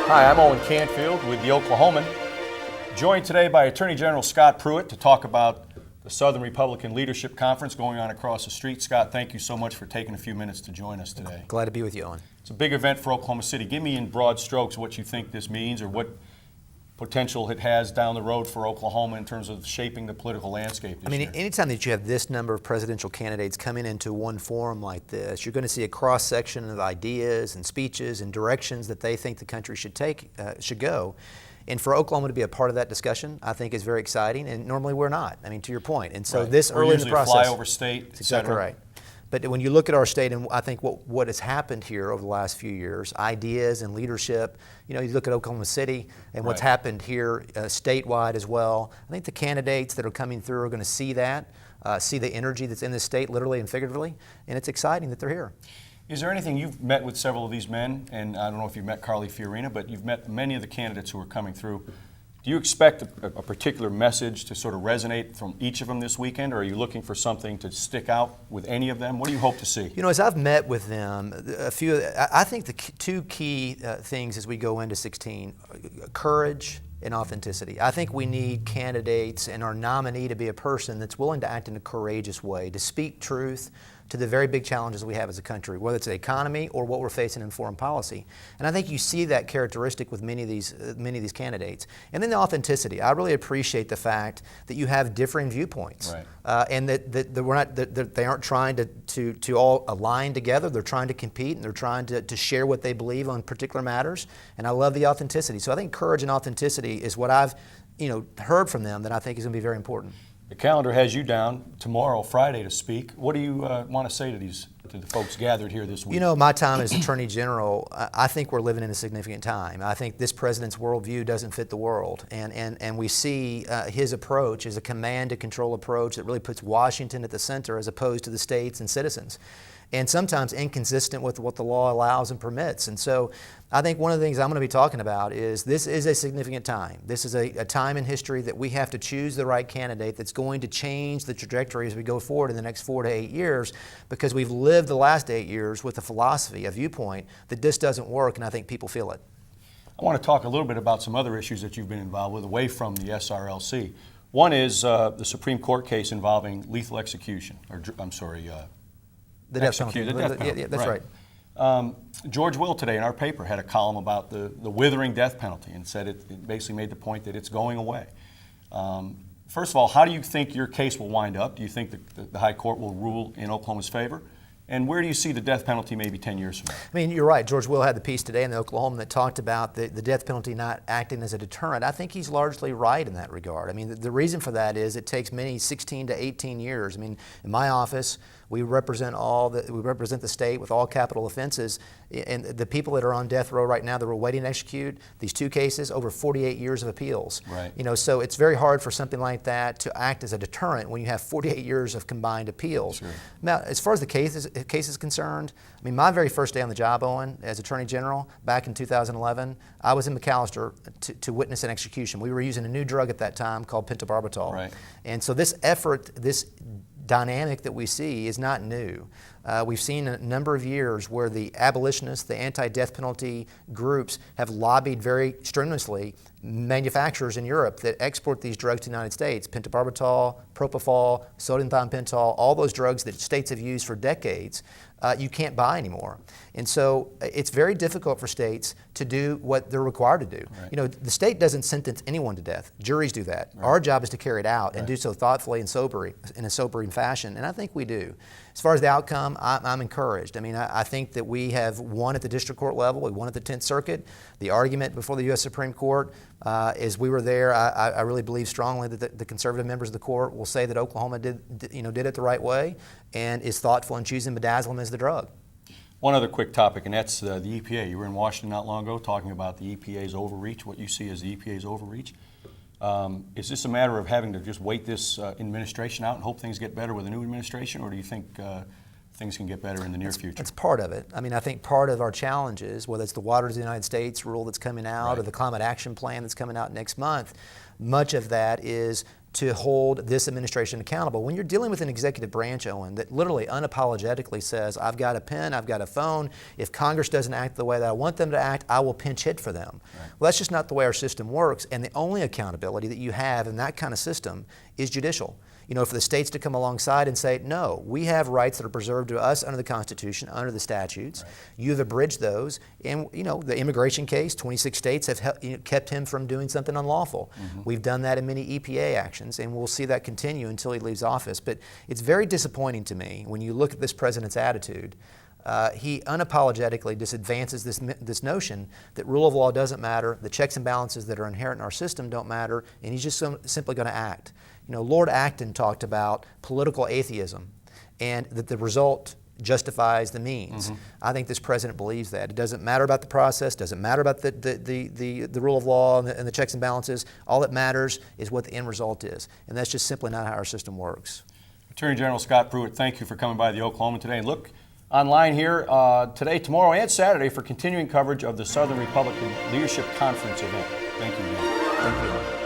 Hi, I'm Owen Canfield with the Oklahoman, joined today by Attorney General Scott Pruitt to talk about the Southern Republican Leadership Conference going on across the street. Scott, thank you so much for taking a few minutes to join us today. Glad to be with you, Owen. It's a big event for Oklahoma City. Give me in broad strokes what you think this means or what potential it has down the road for Oklahoma in terms of shaping the political landscape this year. Anytime that you have this number of presidential candidates coming into one forum like this, you're going to see a cross-section of ideas and speeches and directions that they think the country should go. And for Oklahoma to be a part of that discussion, I think is very exciting, and normally we're not. To your point. And so this early in the process, we're usually flyover state, that's exactly right. But when you look at our state, and I think what has happened here over the last few years, ideas and leadership, you look at Oklahoma City and what's happened here statewide as well. I think the candidates that are coming through are going to see that, see the energy that's in the state, literally and figuratively, and it's exciting that they're here. Is there anything, you've met with several of these men, and I don't know if you've met Carly Fiorina, but you've met many of the candidates who are coming through. Do you expect a particular message to sort of resonate from each of them this weekend, or are you looking for something to stick out with any of them? What do you hope to see? As I've met with them, I think the two key things as we go into 16, courage and authenticity. I think we need candidates and our nominee to be a person that's willing to act in a courageous way, to speak truth to the very big challenges we have as a country, whether it's the economy or what we're facing in foreign policy. And I think you see that characteristic with many of these candidates. And then the authenticity. I really appreciate the fact that you have differing viewpoints, and that they aren't trying to all align together. They're trying to compete, and they're trying to share what they believe on particular matters. And I love the authenticity. So I think courage and authenticity is what I've heard from them that I think is going to be very important. The calendar has you down tomorrow, Friday, to speak. What do you want to say to the folks gathered here this week? My time as Attorney General, I think we're living in a significant time. I think this president's worldview doesn't fit the world, and we see his approach as a command and control approach that really puts Washington at the center as opposed to the states and citizens, and sometimes inconsistent with what the law allows and permits. And so I think one of the things I'm going to be talking about is this is a significant time. This is a time in history that we have to choose the right candidate that's going to change the trajectory as we go forward in the next 4 to 8 years, because we've lived the last 8 years with a philosophy, a viewpoint that this doesn't work, and I think people feel it. I want to talk a little bit about some other issues that you've been involved with away from the SRLC. One is the Supreme Court case involving lethal execution, the death penalty. Yeah, that's right. George Will today in our paper had a column about the withering death penalty and said it basically made the point that it's going away. First of all, how do you think your case will wind up? Do you think the High Court will rule in Oklahoma's favor? And where do you see the death penalty maybe 10 years from now? You're right. George Will had the piece today in the Oklahoman that talked about the death penalty not acting as a deterrent. I think he's largely right in that regard. The reason for that is it takes many 16 to 18 years. In my office, we represent the state with all capital offenses, and the people that are on death row right now that we're waiting to execute these two cases, over 48 years of appeals. Right. So it's very hard for something like that to act as a deterrent when you have 48 years of combined appeals. Sure. Now, as far as the case is concerned, my very first day on the job, Owen, as Attorney General back in 2011, I was in McAllister to witness an execution. We were using a new drug at that time called pentobarbital. Right. And so this effort, this dynamic that we see is not new. We've seen a number of years where the abolitionists, the anti-death penalty groups have lobbied very strenuously manufacturers in Europe that export these drugs to the United States, pentobarbital, propofol, sodium thiopental, all those drugs that states have used for decades, you can't buy anymore. And so it's very difficult for states to do what they're required to do. Right. The state doesn't sentence anyone to death. Juries do that. Right. Our job is to carry it out and do so thoughtfully and in a sobering fashion, and I think we do. As far as the outcome, I'm encouraged. I think that we have won at the district court level. We won at the 10th Circuit. The argument before the U.S. Supreme Court, as we were there, I really believe strongly that the conservative members of the court will say that Oklahoma did it the right way and is thoughtful in choosing midazolam as the drug. One other quick topic, and that's the EPA. You were in Washington not long ago talking about the EPA's overreach, what you see as the EPA's overreach. Is this a matter of having to just wait this administration out and hope things get better with a new administration, or do you think things can get better in the near future? That's part of it. I think part of our challenges, whether it's the Waters of the United States rule that's coming out or the Climate Action Plan that's coming out next month, much of that is to hold this administration accountable. When you're dealing with an executive branch, Owen, that literally unapologetically says, I've got a pen, I've got a phone, if Congress doesn't act the way that I want them to act, I will pinch hit for them. Right. Well, that's just not the way our system works, and the only accountability that you have in that kind of system is judicial. For the states to come alongside and say, no, we have rights that are preserved to us under the Constitution, under the statutes. Right. You've abridged those. And, the immigration case, 26 states have kept him from doing something unlawful. Mm-hmm. We've done that in many EPA actions, and we'll see that continue until he leaves office. But it's very disappointing to me when you look at this president's attitude. He unapologetically just advances this notion that rule of law doesn't matter, the checks and balances that are inherent in our system don't matter, and he's just simply going to act. Lord Acton talked about political atheism and that the result justifies the means. Mm-hmm. I think this president believes that. It doesn't matter about the process, doesn't matter about the rule of law and the checks and balances. All that matters is what the end result is. And that's just simply not how our system works. Attorney General Scott Pruitt, thank you for coming by the Oklahoman today. And look online here today, tomorrow, and Saturday for continuing coverage of the Southern Republican Leadership Conference event. Thank you again. Thank you.